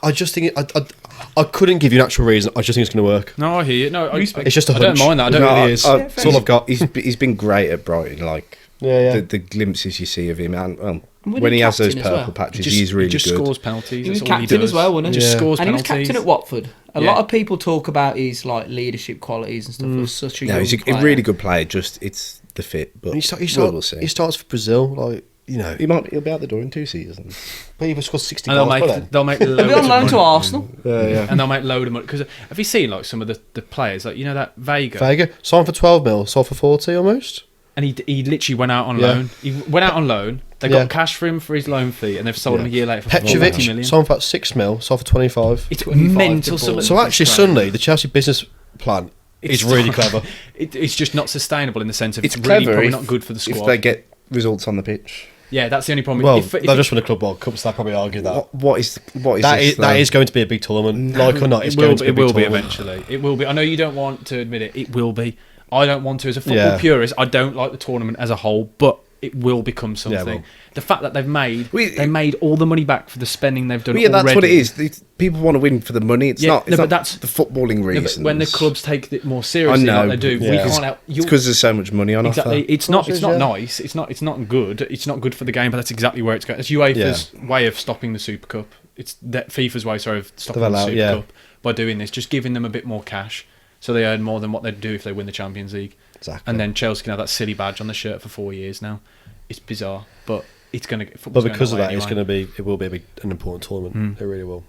I just think I couldn't give you an actual reason. I just think it's going to work. No, I hear you. No, It's just a I don't hunch. mind that. I don't No, really it is. That's all I've got. He's been great at Brighton. Like the glimpses you see of him, and when he has those captain as purple well. patches, he's really he just good. scores penalties. He was That's all captain does. as well, wasn't he? Just Yeah. scores And he was penalties. captain at Watford. A Yeah. lot of people talk about his like leadership qualities and stuff. He was such a No, young he's a player. really good player. Just it's the fit. But He we'll see. starts for Brazil, like He'll be out the door in 2 seasons. But he scored 60 And goals by then. they'll make He'll loads be of on loan money. to Arsenal. Yeah. And they'll make load of money. Because have you seen like some of the players, like that Vega? Vega signed for 12 mil, sold for 40 almost. And he literally went out on Yeah. loan. He went out on loan. They got cash for him for his loan fee, and they've sold him a year later for 40 million. Petrovic signed for about 6 mil, sold for 25. It's 25 mental. to ball. So actually, suddenly the Chelsea business plan is really clever. It's just not sustainable in the sense of It's it's really clever probably if- not good for the squad. If they get results on the pitch. Yeah, that's the only problem. Well, If they just won the Club World Cup, so they'll probably argue that. What is That this, is going to be a big tournament, like or not. It's it will, going to be a it big will be tournament. eventually. It will be. I know you don't want to admit it. It will be. I don't want to as a football Yeah. purist. I don't like the tournament as a whole, but it will become something. well. The fact that they made all the money back for the spending they've done. Well, yeah, that's what it already. is. People want to win for the money. It's Yeah, not. It's no, but not that's- the footballing Yeah, reasons. but when the clubs take it more seriously, I know, like they do, yeah. we It's can't help. it's because there's so much money on Exactly. offer. It's not. It's not yeah. nice. It's not good. It's not good for the game. But that's exactly where it's going. It's UEFA's way of stopping the Super Cup. It's that FIFA's way, sorry, of stopping They've the allowed- Super yeah. Cup by doing this, just giving them a bit more cash, so they earn more than what they'd do if they win the Champions League. Exactly. And then Chelsea can have that silly badge on the shirt for 4 years now. It's bizarre, but it's going to. But because of that, it will be an important tournament. It really will.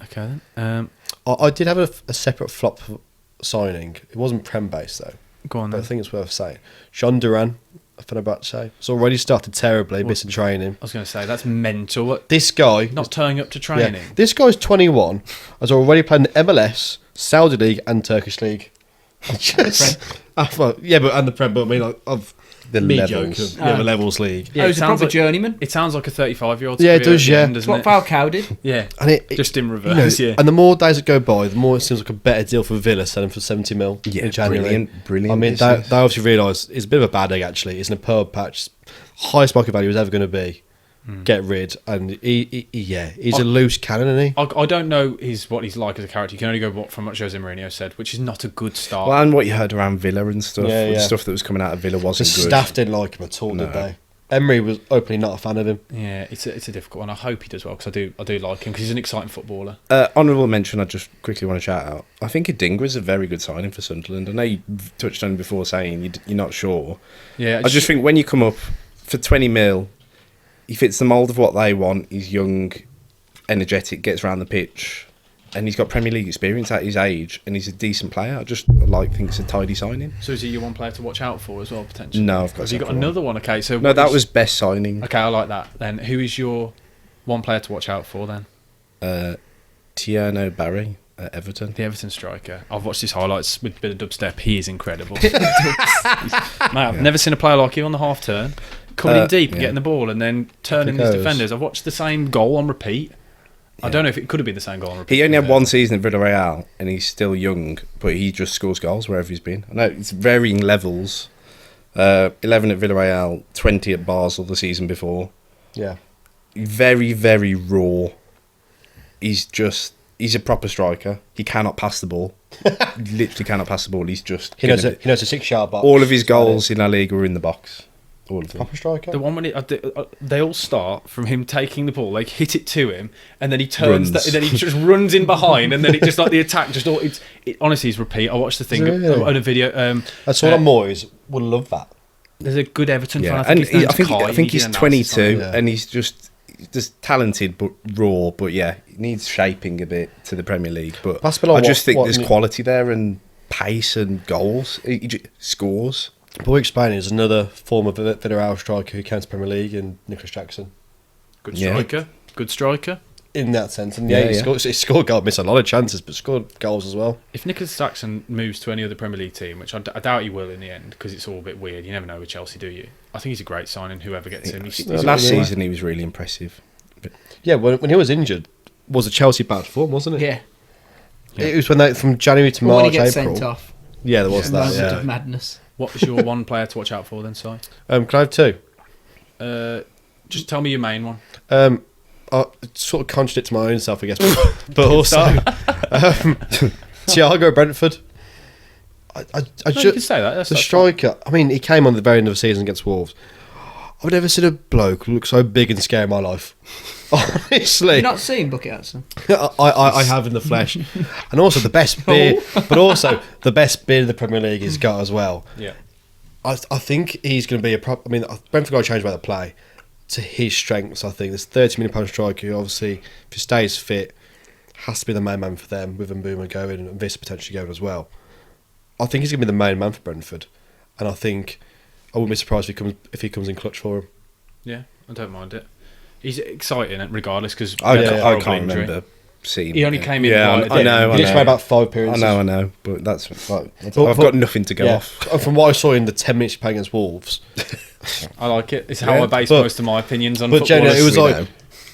Okay then. I did have a separate flop signing. It wasn't Prem based though, Go on but I then. think it's worth saying. Jean Duran, Fenerbahce. It's already started terribly, missing training. I was going to say that's mental. What, This guy, not turning up to training. this guy's 21, has already played in the MLS, Saudi League, and Turkish League. Just, and the Prem, but I mean, like, of The mediocre, levels. the levels league. Yeah, Oh, it he's a sounds proper like- journeyman. It sounds like a 35-year-old. Yeah, it does, yeah. That's what Falcao did. Yeah, And it just in you know, reverse. Yeah. and the more days that go by, the more it seems like a better deal for Villa selling for 70 mil Yeah, in January. brilliant I mean, business. they obviously realise it's a bit of a bad egg. Actually, it's in a pearl patch, highest market value is ever going to be. Get rid, and he's a loose cannon, isn't he? I don't know what he's like as a character. You can only go from what Jose Mourinho said, which is not a good start. Well, and what you heard around Villa and stuff. Yeah, The yeah. stuff that was coming out of Villa The wasn't good. staff didn't like him at all, No. did they? Emery was openly not a fan of him. Yeah, it's a difficult one. I hope he does well because I do like him because he's an exciting footballer. Honourable mention, I just quickly want to shout out. I think Adingra is a very good signing for Sunderland. I know you touched on it before saying you're not sure. Yeah, I just think when you come up for 20 mil, he fits the mould of what they want. He's young, energetic, gets around the pitch. and he's got Premier League experience at his age, and he's a decent player. I just think it's a tidy signing. So is he your one player to watch out for as well, potentially? No, I've got. Have you got another one? Okay, so no, that was best signing. Okay, I like that. Then who is your one player to watch out for then? Tierno Barry at Everton. The Everton striker. I've watched his highlights with a bit of dubstep. He is incredible. Mate, I've never seen a player like him on the half turn, coming in deep and getting the ball and then turning his defenders. I've watched the same goal on repeat. Yeah. I don't know if it could have been the same goal on repeat. He only had one season at Villarreal, and he's still young, but he just scores goals wherever he's been. I know it's varying levels. 11 at Villarreal, 20 at Basel the season before. Yeah. Very, very raw. He's a proper striker. He cannot pass the ball. Literally cannot pass the ball. He's just... He knows a 6-yard box. All of his goals in La Liga were in the box. All of them. Proper striker? The one when they all start from him taking the ball, like hit it to him, and then he turns, and then he just runs in behind, and then it just like the attack just all... honestly, it's repeat. I watched the thing on a video. I saw on Moyes. Would love that. There's a good Everton fan. I think he's 22, and he's just talented but raw. But yeah, he needs shaping a bit to the Premier League. But I just think there's quality there and pace and goals. He just scores. But we're explaining there's another form of Villarreal striker who came to Premier League in Nicholas Jackson. Good striker. Good striker. In that sense, and he scored goals, missed a lot of chances, but scored goals as well. If Nicholas Jackson moves to any other Premier League team, which I doubt he will in the end, because it's all a bit weird. You never know with Chelsea, do you? I think he's a great signing. Whoever gets him, last season he was really impressive. Yeah, when he was injured, was a Chelsea bad form, wasn't it? Yeah. It was when from January to March, when he gets April. Sent off. Yeah, there was that. Moment of madness. What was your one player to watch out for then, Si? Can I have two? Just tell me your main one. I sort of contradict my own self, I guess, but also Thiago Brentford. You can say that. The striker. I mean, he came on the very end of the season against Wolves. I've never seen a bloke look so big and scary in my life. Honestly, you've not seen Bucket Hudson? I have in the flesh, and also the best beard, but also the best beard the Premier League has got as well. Yeah, I think he's going to be I mean, Brentford got to change about the play to his strengths. I think there's £30 million striker who obviously, if he stays fit, has to be the main man for them, with Mbeumo going and Vista potentially going as well. I think he's going to be the main man for Brentford, and I think I wouldn't be surprised if he comes in clutch for him. Yeah, I don't mind it. He's exciting regardless because I can't remember seeing. He only came in. I know. He just made about 5 appearances. I know, but I've got nothing to go off. From what I saw in the 10 minutes playing against Wolves, I like it. It's how I base most of my opinions on football. But it was I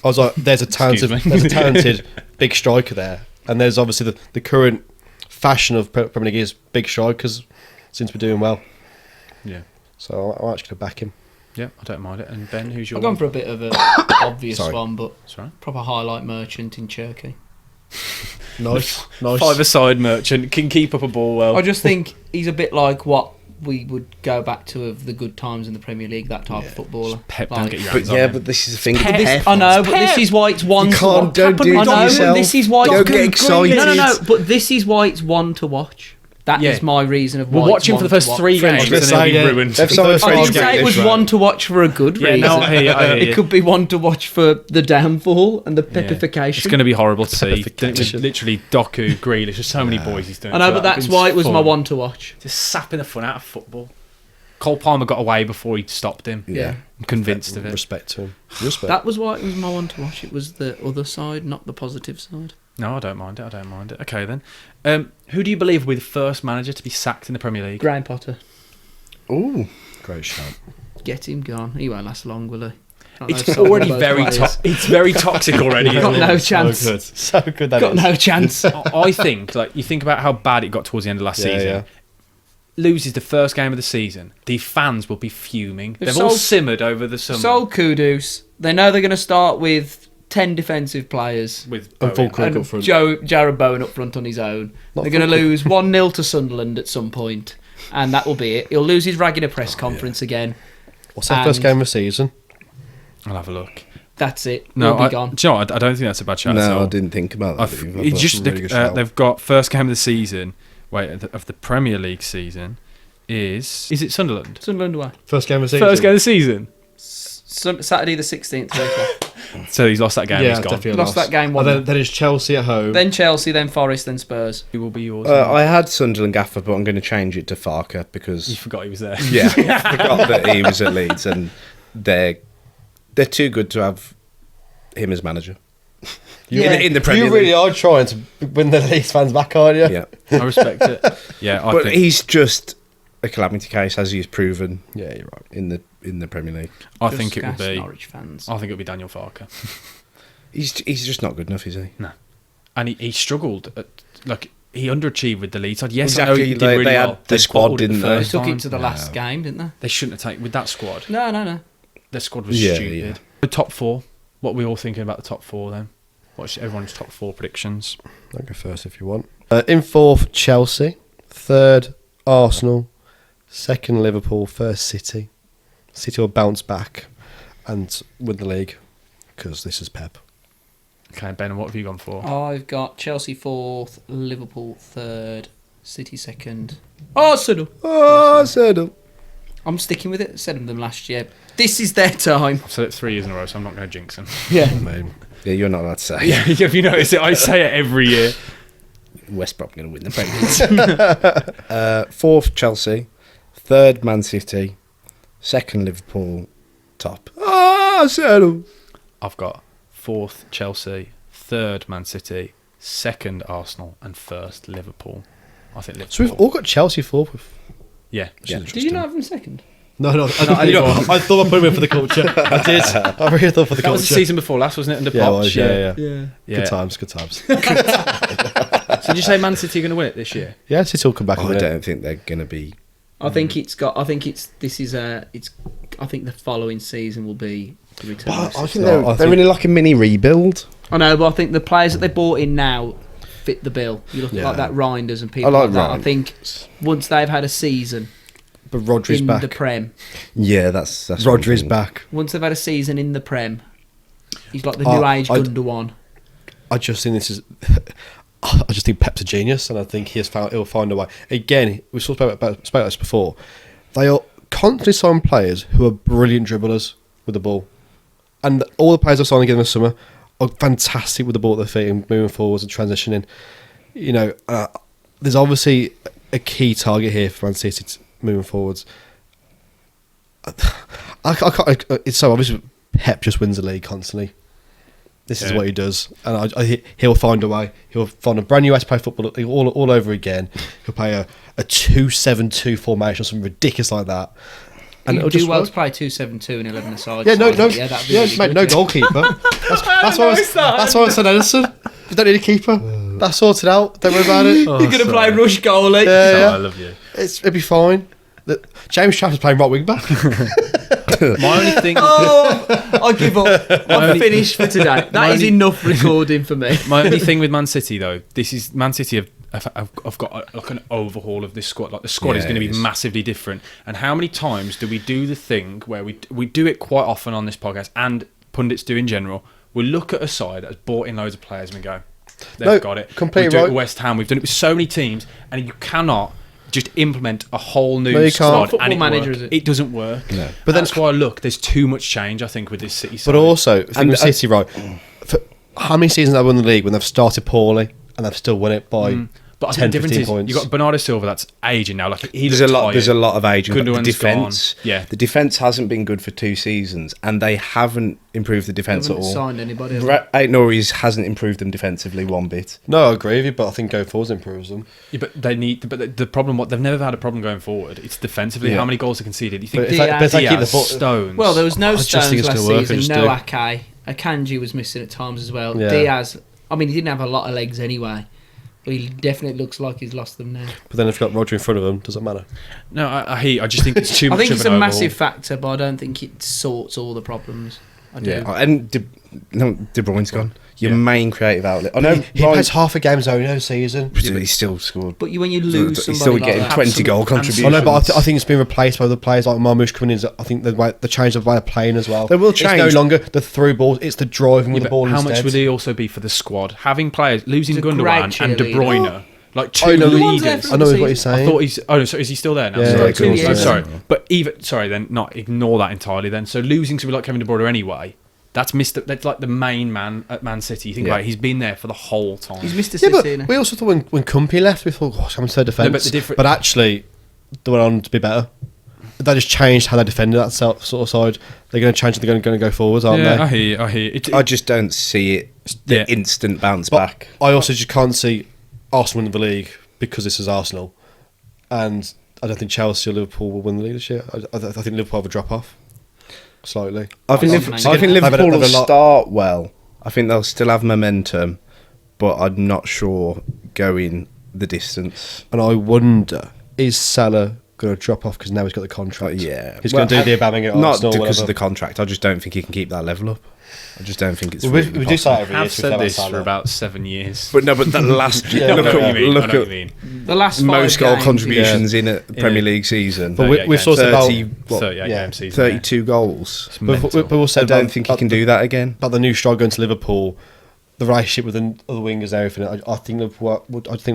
was like, there's a talented big striker there, and there's obviously the current fashion of Premier League is big strikers since we're doing well. Yeah. So I'm actually going to back him. Yeah, I don't mind it. And Ben, who's your I've gone for a bit of an obvious one, but proper highlight merchant in Turkey. Nice. 5-a-side merchant, can keep up a ball well. I just think he's a bit like what we would go back to of the good times in the Premier League, that type of footballer. Pep, like, don't get your hands on him. But this is the thing. I know, but this is why it's one to watch. Don't do it to yourself. This is why don't get excited. No, but this is why it's one to watch. That is my reason of why. We'll watch him for the first 3 games and then he'll be ruined. I didn't say it was one to watch for a good reason. No, I hear you. It could be one to watch for the downfall and the pepification. It's going to be horrible to see. Literally, Doku, Grealish, there's so many boys he's doing. I know, but that's why it was my one to watch. Just sapping the fun out of football. Cole Palmer got away before he stopped him. Yeah. I'm convinced of it. Respect to him. Respect. That was why it was my one to watch. It was the other side, not the positive side. No, I don't mind it. Okay, then. Who do you believe will be the first manager to be sacked in the Premier League? Graham Potter. Ooh, great shout. Get him gone. He won't last long, will he? It's already it's very toxic already. Got no chance. So good. Got no chance. I think, you think about how bad it got towards the end of last season. Yeah. Loses the first game of the season. The fans will be fuming. They've all simmered over the summer. Sold Kudus. They know they're going to start with 10 defensive players with full Cook up front. Jared Bowen up front on his own. They're going to lose 1-0 to Sunderland at some point, and that will be it. He'll lose his rag in a press conference again. What's their first game of the season? I'll have a look. That's it. No, He'll be gone. Do you know what? I don't think that's a bad shout. No, I didn't think about that. They've got first game of the season. Of the Premier League season is it Sunderland? Sunderland away. First game of the season. First game of the season. Saturday the 16th. So he's lost that game. He's gone. definitely Lost that game 1-0. Then it's Chelsea at home. Then Chelsea, then Forest, then Spurs. He will be yours. I had Sunderland Gaffer, but I'm going to change it to Farker You because forgot he was there. yeah, I forgot that he was at Leeds, and they're too good to have him as manager. In the Premier You really League. are trying to win the Leeds fans back, aren't you? Yeah, I respect it. Yeah, I but think he's just a calamity case, as he's proven Yeah, you're right. in the Premier League. I Just think it would gas be. Norwich fans. I think it would be Daniel Farker. He's just not good enough, is he? No, and he struggled. He underachieved with the Leeds side. Yes, I know Exactly. he did They really had well. the squad, bottled it the didn't they? They first took time. it to the last game, didn't they? They shouldn't have taken with that squad. No. Their squad was Yeah, stupid. yeah. The top four. What are we all thinking about the top four then? What's everyone's top four predictions? I'll go first if you want. In fourth, Chelsea. Third, Arsenal. Second, Liverpool. First, City. City will bounce back and win the league because this is Pep. Okay, Ben, what have you gone for? I've got Chelsea 4th, Liverpool 3rd, City 2nd. Arsenal! Arsenal. I'm sticking with it. Said them last year. This is their time. I've said it 3 years in a row, so I'm not going to jinx them. Yeah. Yeah, you're not allowed to say. Yeah, if you notice it, I say it every year. West Brom going to win the Premier League. Fourth, Chelsea. Third, Man City. Second, Liverpool. Top. Arsenal. I've got 4th Chelsea, 3rd Man City, 2nd Arsenal, and 1st Liverpool. I think Liverpool. So we've all got Chelsea fourth. Yeah. Yeah. Did you not have them second? No, I thought I put him in for the culture. I did. I really thought for the That was culture. the season before last, wasn't it? Under Yeah, it Poch? was, yeah. Yeah. Good times, good times. So did you say Man City are going to win it this year? Yeah, City will come back. I and win it. don't think they're going to be. I think it's got. I think it's. This is a. It's. I think the following season will be the return. of I City. think No, they're in like a mini rebuild. I know, but I think the players that they bought in now fit the bill. You look at Yeah. like that Reinders and people I like like that. I Reinders. think once they've had a season But Rodri's in back. the Prem, Yeah, that's Rodri's back. once they've had a season in the Prem, he's like the Oh, new age I'd- Gundogan. I just think this is. I just think Pep's a genius, and I think he'll find a way. Again, we spoke about this before. They are constantly signing players who are brilliant dribblers with the ball, and all the players I've signed again this summer are fantastic with the ball at their feet and moving forwards and transitioning. You know, there's obviously a key target here for Man City moving forwards. I can't, it's so obvious. Pep just wins the league constantly. This is Yeah. what he does, and he'll find a way. He'll find a brand new way to play football all over again. He'll play a 2-7-2 formation or something ridiculous like that, and You it'll do just well work. to play 2-7-2 and 11 aside. Yeah, no, that'd be really mate, good, no yeah. goalkeeper. That's why I said Edison. You don't need a keeper. That's sorted out. Don't worry about it. You're gonna play rush goalie. Yeah, Oh, yeah. I love you. It'll be fine. James Trafford's playing right wing back. My only thing. Oh, I give up. I'm finished for today. That is only- enough recording for me. My only thing with Man City though, this is Man City have got like an overhaul of this squad. Like the squad is Yeah, going to it be is. massively different. And how many times do we do the thing where we do it quite often on this podcast and pundits do in general? We look at a side that's bought in loads of players and we go, they've No, got it. completely we do it right. at West Ham. We've done it with so many teams, and you cannot just implement a whole new No, you squad can't. and Football it manager, work. is it? It doesn't work. No. But that's why look, there's too much change. I think with this City side. But also, I think And with City, right? For how many seasons have they won the league when they've started poorly and they've still won it by But I 10, think the difference 15 is points? you've got Bernardo Silva that's aging now. Like There's a lot of aging. But the Gundogan's defense, gone. Yeah. the defense hasn't been good for 2 seasons, and they haven't improved the defense at Haven't all. signed anybody. Eight Norris hasn't improved them defensively one bit. No, I agree with you, but I think going forwards improves them. Yeah, but they need. But the problem, what they've never had a problem going forward. It's defensively. Yeah. How many goals are conceded? You think But if they keep the Diaz, ball, Stones? Well, there was no I just Stones think it's last gonna work, I season, just no do. Ake. Akanji was missing at times as well. Yeah. Diaz, I mean, he didn't have a lot of legs anyway, but he definitely looks like he's lost them now. but then if you've got Roger in front of them, does it matter? no, I just think it's too I much think of it's an a overhaul. massive factor, but I don't think it sorts all the problems. I do. And De Bruyne's gone. Your main creative outlet. I know He plays half a game zone every season. he still scored. But when you lose He's somebody still like getting that, 20 goal absolute- contributions. I know, but I think it's been replaced by other players like Marmoush coming in. I think the change of way of playing as well. They will It's change. no longer the through ball; it's the driving with Yeah, the ball but how instead. much would he also be for the squad? Having players losing He's a Gundogan great and De cheerleader. Bruyne, like two I know, One's there leaders. for I know what you're I saying. thought he's. Oh, no, so is he still there now? Yeah, sorry, yeah, 2 years. I'm sorry, Yeah. but even sorry, then not ignore that entirely. Then so losing somebody like Kevin De Bruyne anyway. That's That's like the main man at Man City. You think about it, he's been there for the whole time. He's Mr. Yeah, City. but innit? we also thought when Cumpy left, we thought, gosh, I'm so defensive. but But actually, they went on to be better. They just changed how they defended that sort of side. They're going to change. They're going to go forwards, aren't yeah, they? I hear you. I just don't see it. The instant bounce But back. I also just can't see Arsenal win the league because this is Arsenal, and I don't think Chelsea or Liverpool will win the league this year. I think Liverpool have a drop off slightly. I think They've Liverpool had will a lot- start well. I think they'll still have momentum, but I'm not sure going the distance. And I wonder, is Salah going to drop off because now he's got the contract? Yeah, He's going to do the Aubameyang at not Arsenal. because of whatever. the contract. I just don't think he can keep that level up. I just don't think it's. Well, really we do possible. say every year. I've to be said fair this about for Salah. about 7 years. But no, but that last Yeah, I know look what you mean. look I know what at you mean. The last most 5 goal games, contributions in a Premier League season. But 38 we've games. talked about 38 yeah, game season. 32 goals. It's But mental. we also I don't think he can do that again. About the new strike going to Liverpool, the relationship with the other wingers and everything. I think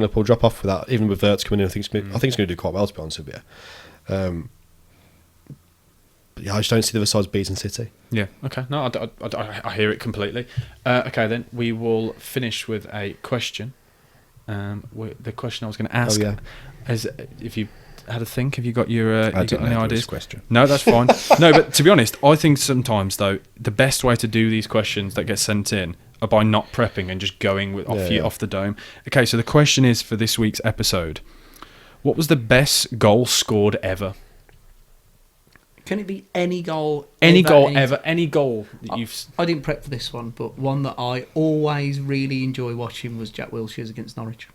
Liverpool drop off with that. Even with Wirtz coming in, I think it's going to do quite well, to be honest with you. But yeah, I just don't see the other sides beating City. Yeah. Okay. No, I hear it completely. Okay, then we will finish with a question. The question I was going to ask is if you had a think. Have you got your? I You got didn't any know ideas? this question. No, that's fine. No, but to be honest, I think sometimes though the best way to do these questions that get sent in are by not prepping and just going with off the dome. Okay, so the question is for this week's episode: what was the best goal scored ever? Can it be any goal? Any goal ever? Any goal that you've? I didn't prep for this one, but one that I always really enjoy watching was Jack Wilshere's against Norwich.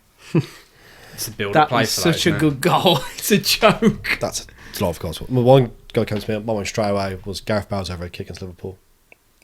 It's a build That play was for that, such a isn't it? good goal. It's a joke. That's a lot of goals. One goal came to me. My one straight away was Gareth Bale's over a kick against Liverpool.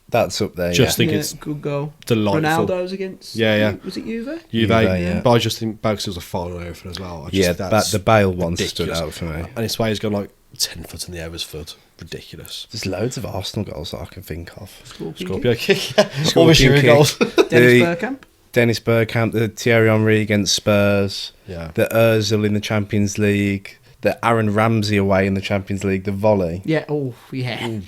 That's up there. Just yeah. think it's good goal. delightful. Ronaldo's against. Yeah. Was it Juve? Juve, yeah. but I just think Bale's was a final and everything as well. I just, Yeah, that's the Bale one stood ridiculous. out for me. And his way has gone like 10 foot in the air with his foot. Ridiculous. There's loads of Arsenal goals that I can think of. Scorpio kick. All the Scorpion Shiro kick. goals. Dennis Bergkamp. Dennis Bergkamp, the Thierry Henry against Spurs, Yeah. the Ozil in the Champions League, the Aaron Ramsey away in the Champions League, the volley. Yeah. Oh, yeah.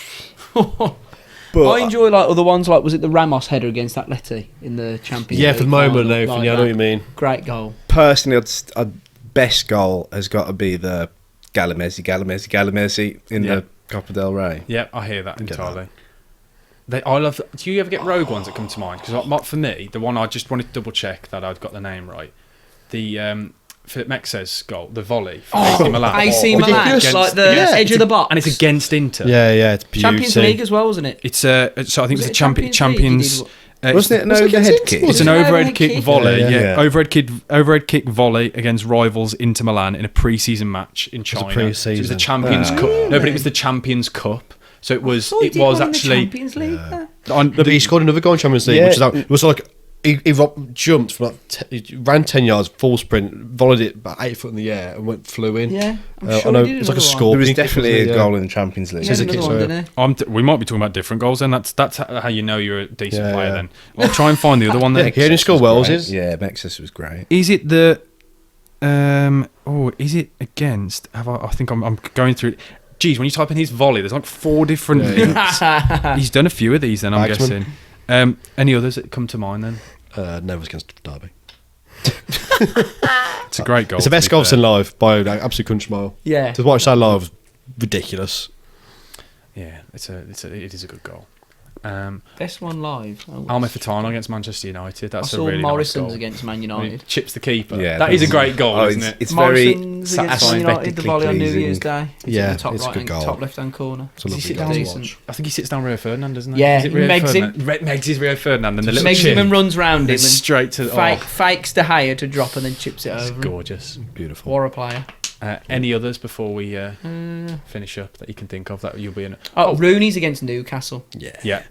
But I enjoy like other ones. Like, was it the Ramos header against Atleti in the Champions Yeah, League? for the moment and final? everything. Like Yeah, I know what that. you mean. Great goal. personally, best goal has got to be the Galamesi in Yeah. the Copa del Rey. Yeah, I hear that Get entirely. I love. Do you ever get rogue ones that come to mind? Because for me, the one I just wanted to double check that I'd got the name right. The Philip Mexes goal, the volley for AC Milan. AC Milan, ridiculous. like the Yeah. edge of the box, and it's against Inter. Yeah, it's beauty. Champions League as well, wasn't it? It's so I think Was it's it the Champions. League? Wasn't it an was it overhead against kick? Inter? It's an Was it an overhead overhead kick kick? volley, Yeah, yeah. yeah. Overhead kick volley against rivals Inter Milan in a pre-season match in China. pre-season. So it was the Champions Cup. No, but it was the Champions Cup. So it was. Oh, he It did was one in the actually. Champions League. Yeah. On But he scored another goal in Champions League, Yeah. which is it was like he jumped from like he ran 10 yards, full sprint, volleyed it about 8 foot in the air, and flew in. Yeah, I'm I sure know he did it's like a another one. score. There was Kick, definitely wasn't a it? goal in the Champions League. He had Says it another kicks one, away. didn't he? we might be talking about different goals, then that's how you know you're a decent Yeah, player. yeah. Then I'll try and find the other one. Then He only scored Wells's. Yeah, Mexes was great. is it the? Is it against? I think I'm going through it. Geez, when you type in his volley, there's like 4 different links. He's done a few of these. Then I'm Bagsman. guessing. Any others that come to mind? Then Never against Derby. it's a great goal. It's the best to be goal I've fair. seen live by an absolute country mile. Yeah. To watch that live was ridiculous. Yeah, it is a good goal. Best one live. Almefitano against Manchester United. I That's a saw really Morrison's nice goal. against Man When he United. chips the keeper. Yeah, that is a that's- great goal, oh, isn't it? It's very Morrison's against Man satisfying. United, the volley on New Year's Day. It's Yeah, in the top it's a good goal. top left-hand corner. It's a Does he lovely sit goal down to and Decent. watch. I think he sits down Rio Ferdinand, doesn't he? Yeah, Is it Rio Megs him. Ferdinand? Megs is Rio Ferdinand, and the little Makes him chin. and runs round him and It's straight to fakes De Gea to drop and then chips it It's over. gorgeous. Beautiful. What a player. Any others before we finish up that you can think of that you'll be in? Oh, Rooney's against Newcastle. Yeah.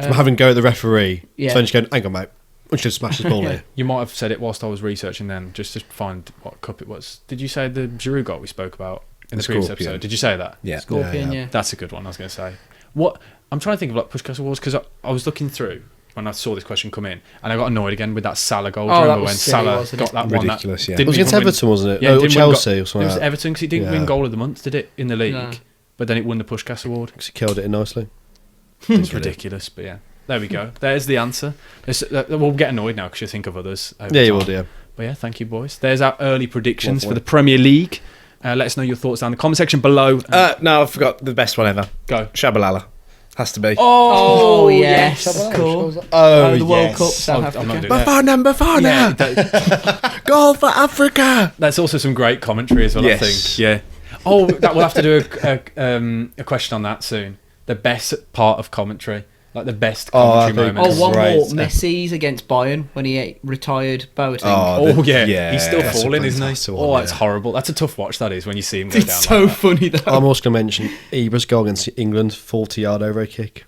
From having a go at the referee, Yeah. so then just going, hang on, mate. I should smash this ball here. You might have said it whilst I was researching then, just to find what cup it was. Did you say the Giroud goal we spoke about in the previous Scorpion. episode? Did you say that? Yeah. Scorpion, yeah. That's a good one, I was going to say. What I'm trying to think of like Pushkas Awards, because I was looking through when I saw this question come in, and I got annoyed again with that Salah goal. Oh, Do you that remember was when silly, Salah wasn't got it? that one? Ridiculous, yeah. It was against Everton, wasn't it? Yeah, Oh, didn't win Chelsea go- or something It was like that. Everton because he didn't win Yeah. goal of the month, did it, in the league? No. But then it won the Pushkas Award. Because he killed it in nicely. It's ridiculous, but yeah. There we go. There's the answer. We'll get annoyed now because you think of others. Yeah, you will do. Yeah. But yeah, thank you, boys. There's our early predictions for the Premier League. Let us know your thoughts down in the comment section below. No, I forgot the best one ever. Go. Shabalala. Has to be. Oh yes, cool. Oh, The World Cup, South I'm not Africa. doing that. Bafana. Goal for Africa. That's also some great commentary as well, Yes. I think. Yeah. Oh, we'll have to do a question on that soon. The best part of commentary. Like the best commentary moments. Oh, one Right. more. Messi's against Bayern when he retired Boateng. Oh, yeah. yeah, He's still that's a falling, isn't he? fantastic Oh, one, it's yeah. horrible. That's a tough watch, that is, when you see him go down It's so like that. funny though. I'm also going to mention Ibra's goal against England, 40-yard over kick.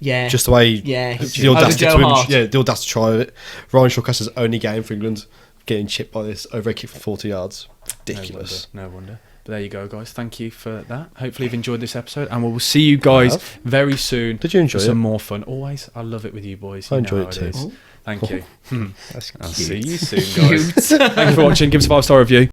Yeah. Just the way, Yeah. the Over audacity Joe to Hart. the audacity to try it. Ryan Shawcastle's only game for England, getting chipped by this over a kick for 40 yards. Ridiculous. No wonder. But there you go, guys. Thank you for that. Hopefully you've enjoyed this episode, and we will see you guys very soon. Did you enjoy for it? some more fun? Always. I love it with you boys. I You know enjoyed how it too. is. Thank you. That's I'll cute. see you soon, guys. Thank you for watching. Give us a 5-star review.